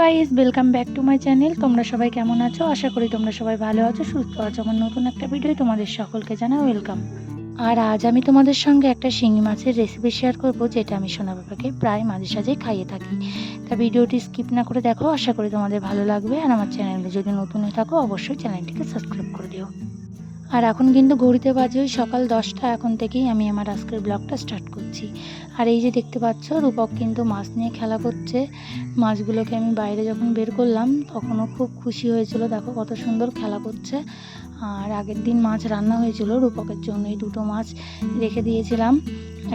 Guys, welcome back to my channel. তোমরা সবাই কেমন আছো? আশা করি তোমরা সবাই ভালো আছো, সুস্থ আছো। আমার নতুন একটা ভিডিও তোমাদের সকলকে জানাই ওয়েলকাম। আর আজ আমি তোমাদের সঙ্গে একটা শিঙি মাছের রেসিপি শেয়ার করব, যেটা আমি সোনা বাবাকে প্রায় মাঝে সাঝেই খাইয়ে থাকি। তা ভিডিওটি স্কিপ না করে দেখো, আশা করি তোমাদের ভালো লাগবে। আর আমার চ্যানেলে যদি নতুন হয়ে থাকো অবশ্যই চ্যানেলটিকে সাবস্ক্রাইব করে দিও। আর এখন কিন্তু ঘড়িতে বাজে ওই সকাল 10টা। এখন থেকেই আমি আমার আজকের ব্লগটা স্টার্ট করছি। আর এই যে দেখতে পাচ্ছ, রূপক কিন্তু মাছ নিয়ে খেলা করছে। মাছগুলোকে আমি বাইরে যখন বের করলাম তখনও খুব খুশি হয়েছিল, দেখো কত সুন্দর খেলা করছে। আর আগের দিন মাছ রান্না হয়েছিল রূপকের জন্য, এই দুটো মাছ রেখে দিয়েছিলাম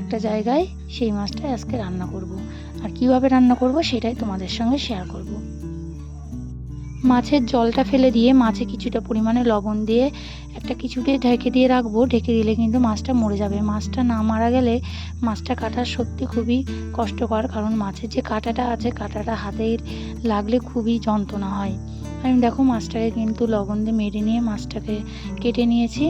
একটা জায়গায়। সেই মাছটা আজকে রান্না করব। আর কিভাবে রান্না করব সেটাই তোমাদের সঙ্গে শেয়ার করব। মাছের জলটা ফেলে দিয়ে মাছে কিছুটা পরিমাণে লবণ দিয়ে একটা কিছুতে ঢেকে দিয়ে রাখবো। ঢেকে দিলে কিন্তু মাছটা মরে যাবে। মাছটা না মারা গেলে মাছটা কাটা সত্যি খুবই কষ্টকর, কারণ মাছের যে কাঁটাটা আছে, কাঁটাটা হাতে লাগলে খুবই যন্ত্রণা হয়। আমি দেখো মাছটাকে কিন্তু লবণ দিয়ে মেরে নিয়ে মাছটাকে কেটে নিয়েছি।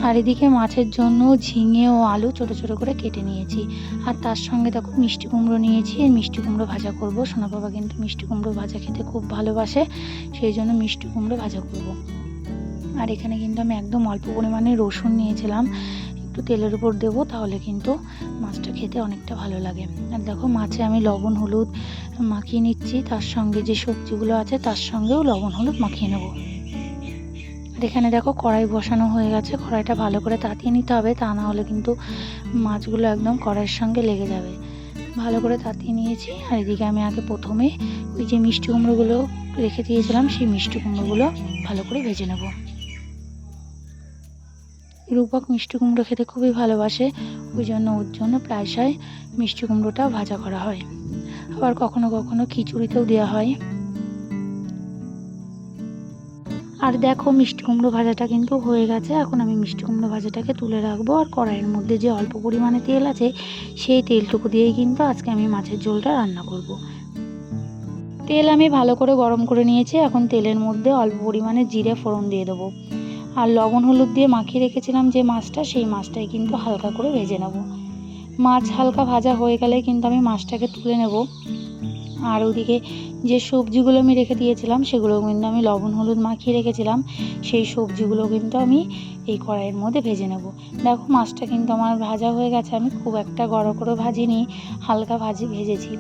আর এদিকে মাছের জন্য ঝিঙে ও আলু ছোট ছোট করে কেটে নিয়েছি। আর তার সঙ্গে দেখো মিষ্টি কুমড়ো নিয়েছি। এই মিষ্টি কুমড়ো ভাজা করব। সোনা বাবা কিন্তু মিষ্টি কুমড়ো ভাজা খেতে খুব ভালোবাসে, সেই জন্য মিষ্টি কুমড়ো ভাজা করব। আর এখানে কিন্তু আমি একদম অল্প পরিমাণে রসুন নিয়েছিলাম, একটু তেলের উপর দেবো, তাহলে কিন্তু মাছটা খেতে অনেকটা ভালো লাগে। আর দেখো মাছে আমি লবণ হলুদ মাখিয়ে নিচ্ছি, তার সঙ্গে যে সবজিগুলো আছে তার সঙ্গেও লবণ হলুদ মাখিয়ে নেব। এখানে দেখো কড়াই বসানো হয়ে গেছে। কড়াইটা ভালো করে তাতিয়ে নিতে হবে, তা না হলে কিন্তু মাছগুলো একদম কড়াইয়ের সঙ্গে লেগে যাবে। ভালো করে তাতিয়ে নিয়েছি। আর এদিকে আমি আগে প্রথমে ওই যে মিষ্টি কুমড়োগুলো রেখে দিয়েছিলাম, সেই মিষ্টি কুমড়োগুলো ভালো করে ভেজে নেব। রূপক মিষ্টি কুমড়ো খেতে খুবই ভালোবাসে, ওই জন্য ওর জন্য প্রায়শই মিষ্টি কুমড়োটা ভাজা করা হয়। আবার কখনো কখনো খিচুড়িতেও দেওয়া হয়। আর দেখো মিষ্টি কুমড়ো ভাজাটা কিন্তু হয়ে গেছে। এখন আমি মিষ্টি কুমড়ো ভাজাটাকে তুলে রাখবো। আর কড়াইয়ের মধ্যে যে অল্প পরিমাণে তেল আছে, সেই তেলটুকু দিয়েই কিন্তু আজকে আমি মাছের ঝোলটা রান্না করব। তেল আমি ভালো করে গরম করে নিয়েছি। এখন তেলের মধ্যে অল্প পরিমাণে জিরে ফোড়ন দিয়ে দেবো। আর লবণ হলুদ দিয়ে মাখিয়ে রেখেছিলাম যে মাছটা, সেই মাছটাই কিন্তু হালকা করে ভেজে নেব। মাছ হালকা ভাজা হয়ে গেলে কিন্তু আমি মাছটাকে তুলে নেব। আর ওদিকে যে সবজিগুলো আমি রেখে দিয়েছিলাম, সেগুলো কিন্তু আমি লবণ হলুদ মাখিয়ে রেখেছিলাম, সেই সবজিগুলো কিন্তু আমি এই কড়াইয়ের মধ্যে ভেজে নেব। দেখো মাছটা কিন্তু আমার ভাজা হয়ে গেছে। আমি খুব একটা বড় করে ভাজিনি, হালকা ভেজেছি।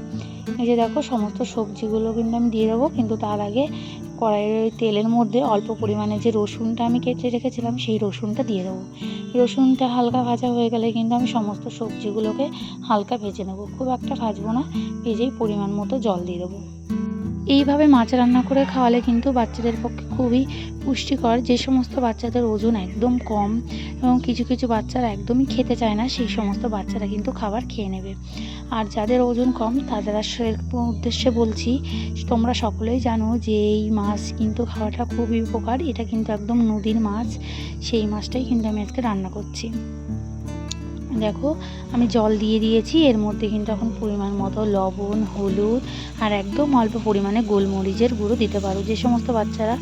এই যে দেখো সমস্ত সবজিগুলো কিন্তু আমি দিয়ে দেবো, কিন্তু তার আগে কড়াইয়ের তেলের মধ্যে অল্প পরিমাণে যে রসুনটা আমি কেটে রেখেছিলাম, সেই রসুনটা দিয়ে দেবো। রসুনটা হালকা ভাজা হয়ে গেলে কিন্তু আমি সমস্ত সবজিগুলোকে হালকা ভেজে নেব, খুব একটা ভাজবো না। ভেজেই পরিমাণ মতো জল দিয়ে দেবো। এইভাবে মাছ রান্না করে খাওয়ালে কিন্তু বাচ্চাদের পক্ষে খুবই পুষ্টিকর। যে সমস্ত বাচ্চাদের ওজন একদম কম এবং কিছু কিছু বাচ্চারা একদমই খেতে চায় না, সেই সমস্ত বাচ্চারা কিন্তু খাবার খেয়ে নেবে। আর যাদের ওজন কম তাদের উদ্দেশ্যে বলছি, তোমরা সকলেই জানো যে এই মাছ কিন্তু খাওয়াটা খুবই উপকার। এটা কিন্তু একদম নদীর মাছ, সেই মাছটাই কিন্তু আমি আজকে রান্না করছি। দেখো আমি জল দিয়ে দিয়েছি। এর মধ্যে কিন্তু এখন পরিমাণ মতো লবণ হলুদ আর একদম অল্প পরিমাণে গোলমরিচের গুঁড়ো দিতে পারো। যে সমস্ত বাচ্চারা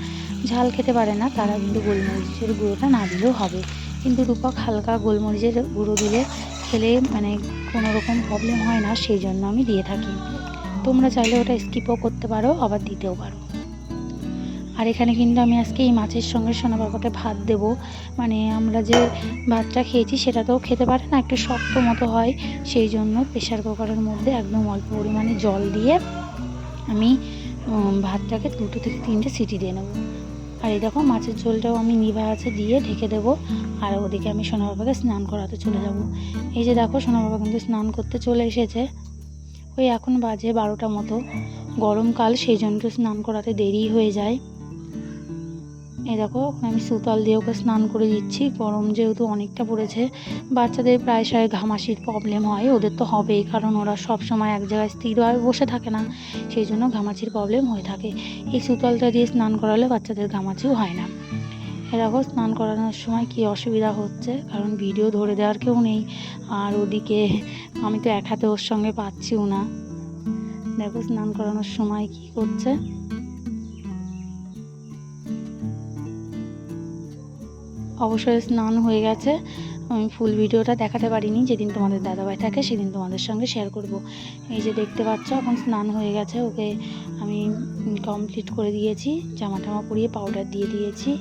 ঝাল খেতে পারে না তারা কিন্তু গোলমরিচের গুঁড়োটা না দিলেও হবে, কিন্তু রূপক হালকা গোলমরিচের গুঁড়ো দিলে খেলে কোনো রকম প্রবলেম হয় না, সেই জন্য আমি দিয়ে থাকি। তোমরা চাইলে ওটা স্কিপও করতে পারো, আবার দিতেও পারো। আর এখানে কিন্তু আমি আজকে এই মাছের সঙ্গে সোনা বাবাকে ভাত দেবো। আমরা যে ভাতটা খেয়েছি সেটা তো খেতে পারে না, একটু শক্ত মতো হয়, সেই জন্য প্রেশার কুকারের মধ্যে একদম অল্প পরিমাণে জল দিয়ে আমি ভাতটাকে 2 থেকে 3টে সিটি দিয়ে নেবো। আর এই দেখো মাছের ঝোলটাও আমি নিভা আছে দিয়ে ঢেকে দেবো। আর ওদিকে আমি সোনা বাবাকে স্নান করাতে চলে যাব। এই যে দেখো সোনা বাবা কিন্তু স্নান করতে চলে এসেছে। ওই এখন বাজে 12টা মতো। গরমকাল, সেই জন্য স্নান করাতে দেরি হয়ে যায়। এই দেখো আমি সুতল দিয়ে ওকে স্নান করে দিচ্ছি। গরম যেহেতু অনেকটা পড়েছে, বাচ্চাদের প্রায়শই ঘামাসির প্রবলেম হয়, ওদের তো হবেই, কারণ ওরা সব সময় এক জায়গায় স্থিরভাবে বসে থাকে না, সেই জন্য ঘামাচির প্রবলেম হয়ে থাকে। এই সুতলটা দিয়ে স্নান করালে বাচ্চাদের ঘামাচিও হয় না। দেখো স্নান করানোর সময় কি অসুবিধা হচ্ছে, কারণ ভিডিও ধরে দেওয়ার কেউ নেই। আর ওদিকে আমি তো এক হাতে ওর সঙ্গে পাচ্ছিও না। দেখো স্নান করানোর সময় কি করছে। অবশ্যই স্নান হয়ে গেছে। আমি ফুল ভিডিওটা দেখাতে পারিনি, যেদিন তোমাদের দাদাভাই থাকে সেদিন তোমাদের সঙ্গে শেয়ার করব। এই যে দেখতে পাচ্ছ এখন স্নান হয়ে গেছে, ওকে আমি কমপ্লিট করে দিয়েছি, জামা টামা পরিয়ে পাউডার দিয়ে দিয়েছি।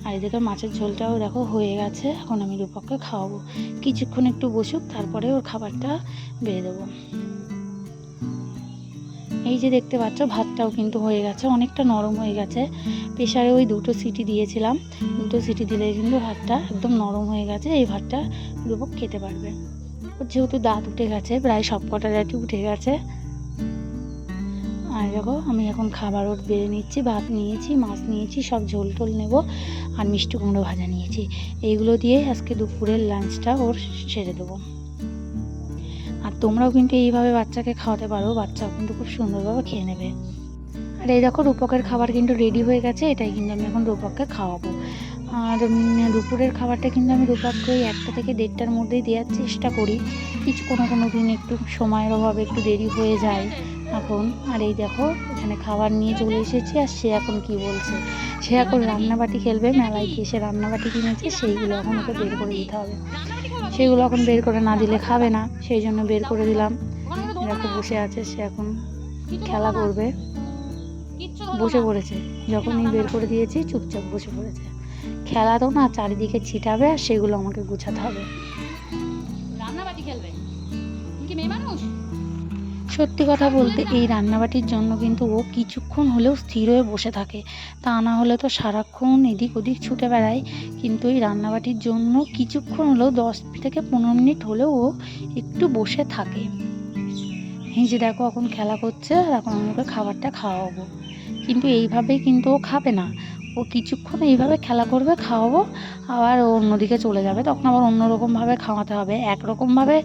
আর এদিকে মাছের ঝোলটাও দেখো হয়ে গেছে। এখন আমি রূপককে খাওয়াবো, কিছুক্ষণ একটু বসুক, তারপরে ওর খাবারটা বেড়ে দেবো। এই যে দেখতে পাচ্ছ ভাতটাও কিন্তু হয়ে গেছে, অনেকটা নরম হয়ে গেছে। প্রেসারে ওই 2টো সিটি দিয়েছিলাম, 2টো সিটি দিলে কিন্তু ভাতটা একদম নরম হয়ে গেছে। এই ভাতটা রূপক খেতে পারবে। ওর যেহেতু দাঁত উঠে গেছে, প্রায় সব কটা দাঁতই উঠে গেছে। আর দেখো আমি এখন খাবার ওর বেড়ে নিচ্ছি, ভাত নিয়েছি, মাছ নিয়েছি, সব ঝোল টোল নেবো, আর মিষ্টি কুমড়ো ভাজা নিয়েছি। এইগুলো দিয়ে আজকে দুপুরের লাঞ্চটা ওর সেরে দেবো। আর তোমরাও কিন্তু এইভাবে বাচ্চাকে খাওয়াতে পারো, বাচ্চাও কিন্তু খুব সুন্দরভাবে খেয়ে নেবে। আর এই দেখো রূপকের খাবার কিন্তু রেডি হয়ে গেছে, এটাই কিন্তু আমি এখন রূপককে খাওয়াবো। আর দুপুরের খাবারটা কিন্তু আমি রূপককে ওই 1টা থেকে 1:30টার মধ্যেই দেওয়ার চেষ্টা করি। কোনো দিন একটু সময়ের অভাবে একটু দেরি হয়ে যায় এখন। আর এই দেখো এখানে খাবার নিয়ে চলে এসেছি, আর সে এখন কি বলছে, সে এখন রান্নাবাটি খেলবে। মেলায় গিয়ে সে রান্নাবাটি কিনেছে, সেইগুলো এখন ওকে বের করে দিতে হবে। সেগুলো এখন বের করে না দিলে খাবে না, সেই জন্য বের করে দিলাম। এরকম বসে আছে, সে এখন খেলা করবে, বসে পড়েছে। যখনই বের করে দিয়েছি চুপচাপ বসে পড়েছে। খেলা তো না, চারিদিকে ছিটাবে, আর সেগুলো আমাকে গুছাতে হবে। রান্নাবাটি খেলবে কি মেয়ে মানুষ? সত্যি কথা বলতে এই রান্নাবাটির জন্য কিন্তু ও কিছুক্ষণ হলেও স্থির হয়ে বসে থাকে, তা না হলে তো সারাক্ষণ এদিক ওদিক ছুটে বেড়ায়। কিন্তু এই রান্নাবাটির জন্য কিছুক্ষণ হলেও 10 থেকে 15 মিনিট হলেও ও একটু বসে থাকে। এই যে দেখো এখন খেলা করছে, আর এখন আমি ওকে খাবারটা খাওয়াবো। কিন্তু এইভাবেই কিন্তু ও খাবে না, ও কিছুক্ষণ এইভাবে খেলা করবে, খাওয়াবো, আবার ও অন্যদিকে চলে যাবে, তখন আবার অন্যরকমভাবে খাওয়াতে হবে। একরকমভাবে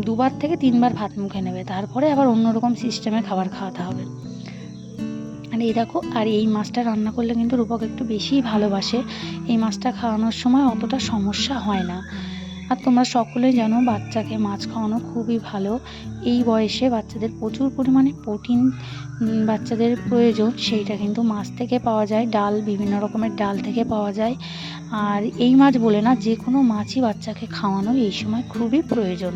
2বার থেকে 3বার ভাত মুখে নেবে, তারপরে আবার অন্যরকম সিস্টেমে খাবার খাওয়াতে হবে। আর এই দেখো, আর এই মাছটা রান্না করলে কিন্তু রূপক একটু বেশিই ভালোবাসে। এই মাছটা খাওয়ানোর সময় অতটা সমস্যা হয় না। আর তোমরা সকলেই জানো বাচ্চাকে মাছ খাওয়ানো খুবই ভালো। এই বয়সে বাচ্চাদের প্রচুর পরিমাণে প্রোটিন বাচ্চাদের প্রয়োজন, সেইটা কিন্তু মাছ থেকে পাওয়া যায়, ডাল, বিভিন্ন রকমের ডাল থেকে পাওয়া যায়। আর এই মাছ বলে না, যে কোনো মাছই বাচ্চাকে খাওয়ানো এই সময় খুবই প্রয়োজন।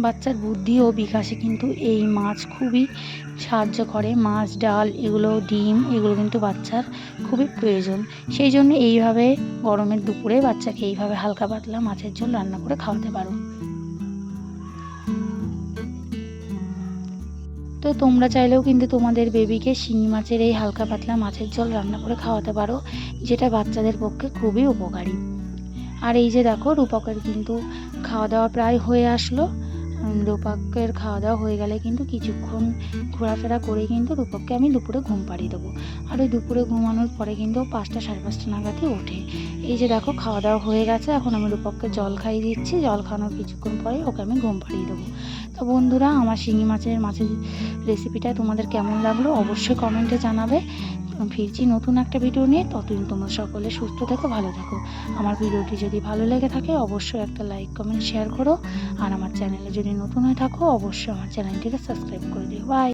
বাচ্চার বুদ্ধি ও বিকাশে কিন্তু এই মাছ খুবই সাহায্য করে। মাছ, ডাল, এগুলো, ডিম, এগুলো কিন্তু বাচ্চার খুবই প্রয়োজন। সেই জন্য এইভাবে গরমের দুপুরে বাচ্চাকে এইভাবে হালকা পাতলা মাছের ঝোল রান্না করে খাওয়াতে পারো। তো তোমরা চাইলেও কিন্তু তোমাদের বেবিকে শিঙি মাছের এই হালকা পাতলা মাছের ঝোল রান্না করে খাওয়াতে পারো, যেটা বাচ্চাদের পক্ষে খুবই উপকারী। আর এই যে দেখো রূপকের কিন্তু খাওয়া দাওয়া প্রায় হয়ে আসলো। রূপকের খাওয়া দাওয়া হয়ে গেলে কিন্তু কিছুক্ষণ ঘোরাফেরা করে কিন্তু রূপককে আমি দুপুরে ঘুম পাড়িয়ে দেবো। আর ওই দুপুরে ঘুমানোর পরে কিন্তু 5টা সাড়ে 5টা নাগাদই ওঠে। এই যে দেখো খাওয়া দাওয়া হয়ে গেছে, এখন আমি রূপককে জল খাইয়ে দিচ্ছি। জল খাওয়ানোর কিছুক্ষণ পরে ওকে আমি ঘুম পাড়িয়ে দেবো। তো বন্ধুরা, আমার শিঙি মাছের রেসিপিটা তোমাদের কেমন লাগলো অবশ্যই কমেন্টে জানাবে। ফিরছি নতুন একটা ভিডিও নিয়ে, ততদিন তোমরা সকলে সুস্থ থেকো, ভালো থেকো। আমার ভিডিওটি যদি ভালো লেগে থাকে অবশ্যই একটা লাইক, কমেন্ট, শেয়ার করো। আর আমার চ্যানেলে যদি নতুন হয়ে থাকো অবশ্যই আমার চ্যানেলটিকে সাবস্ক্রাইব করে দিও। বাই।